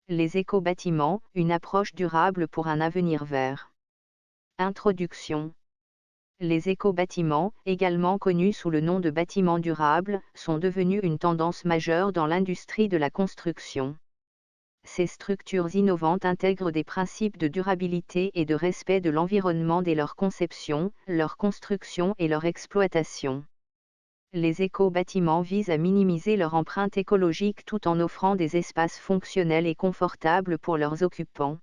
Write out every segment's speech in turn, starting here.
Les éco-bâtiments, une approche durable pour un avenir vert. Introduction. Les éco-bâtiments, également connus sous le nom de bâtiments durables, sont devenus une tendance majeure dans l'industrie de la construction. Ces structures innovantes intègrent des principes de durabilité et de respect de l'environnement dès leur conception, leur construction et leur exploitation. Les éco-bâtiments visent à minimiser leur empreinte écologique tout en offrant des espaces fonctionnels et confortables pour leurs occupants.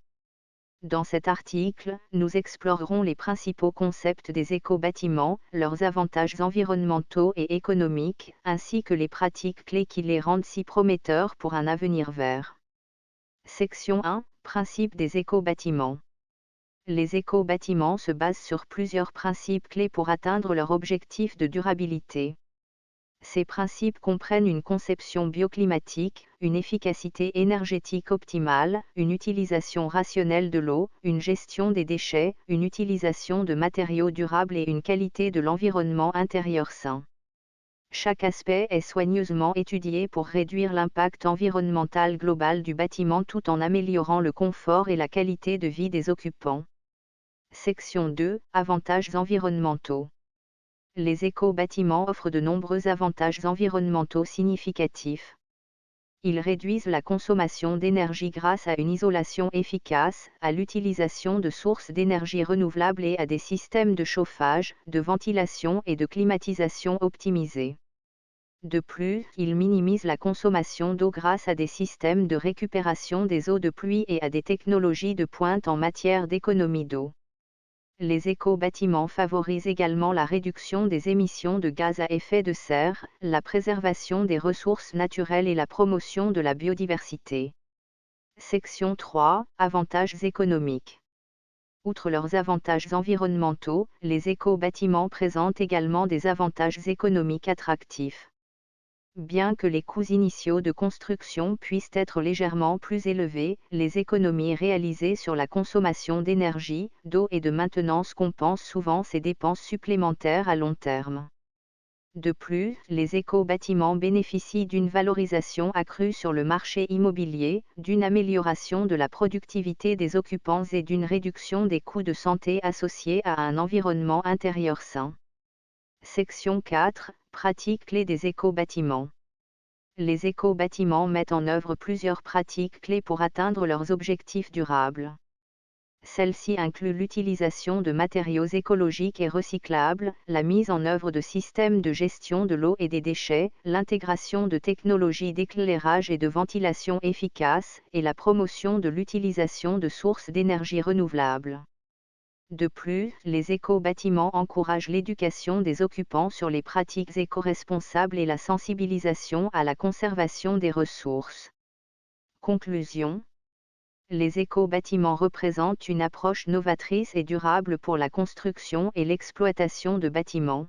Dans cet article, nous explorerons les principaux concepts des éco-bâtiments, leurs avantages environnementaux et économiques, ainsi que les pratiques clés qui les rendent si prometteurs pour un avenir vert. Section 1. Principes des éco-bâtiments. Les éco-bâtiments se basent sur plusieurs principes clés pour atteindre leur objectif de durabilité. Ces principes comprennent une conception bioclimatique, une efficacité énergétique optimale, une utilisation rationnelle de l'eau, une gestion des déchets, une utilisation de matériaux durables et une qualité de l'environnement intérieur sain. Chaque aspect est soigneusement étudié pour réduire l'impact environnemental global du bâtiment tout en améliorant le confort et la qualité de vie des occupants. Section 2. Avantages environnementaux. Les éco-bâtiments offrent de nombreux avantages environnementaux significatifs. Ils réduisent la consommation d'énergie grâce à une isolation efficace, à l'utilisation de sources d'énergie renouvelables et à des systèmes de chauffage, de ventilation et de climatisation optimisés. De plus, ils minimisent la consommation d'eau grâce à des systèmes de récupération des eaux de pluie et à des technologies de pointe en matière d'économie d'eau. Les éco-bâtiments favorisent également la réduction des émissions de gaz à effet de serre, la préservation des ressources naturelles et la promotion de la biodiversité. Section 3. Avantages économiques. Outre leurs avantages environnementaux, les éco-bâtiments présentent également des avantages économiques attractifs. Bien que les coûts initiaux de construction puissent être légèrement plus élevés, les économies réalisées sur la consommation d'énergie, d'eau et de maintenance compensent souvent ces dépenses supplémentaires à long terme. De plus, les éco-bâtiments bénéficient d'une valorisation accrue sur le marché immobilier, d'une amélioration de la productivité des occupants et d'une réduction des coûts de santé associés à un environnement intérieur sain. Section 4. Pratiques clés des éco-bâtiments. Les éco-bâtiments mettent en œuvre plusieurs pratiques clés pour atteindre leurs objectifs durables. Celles-ci incluent l'utilisation de matériaux écologiques et recyclables, la mise en œuvre de systèmes de gestion de l'eau et des déchets, l'intégration de technologies d'éclairage et de ventilation efficaces, et la promotion de l'utilisation de sources d'énergie renouvelables. De plus, les éco-bâtiments encouragent l'éducation des occupants sur les pratiques éco-responsables et la sensibilisation à la conservation des ressources. Conclusion. Les éco-bâtiments représentent une approche novatrice et durable pour la construction et l'exploitation de bâtiments.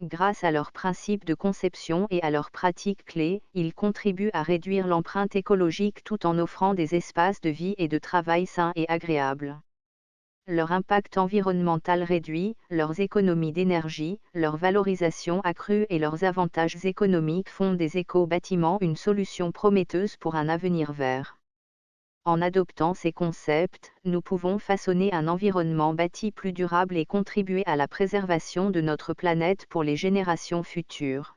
Grâce à leurs principes de conception et à leurs pratiques clés, ils contribuent à réduire l'empreinte écologique tout en offrant des espaces de vie et de travail sains et agréables. Leur impact environnemental réduit, leurs économies d'énergie, leur valorisation accrue et leurs avantages économiques font des éco-bâtiments une solution prometteuse pour un avenir vert. En adoptant ces concepts, nous pouvons façonner un environnement bâti plus durable et contribuer à la préservation de notre planète pour les générations futures.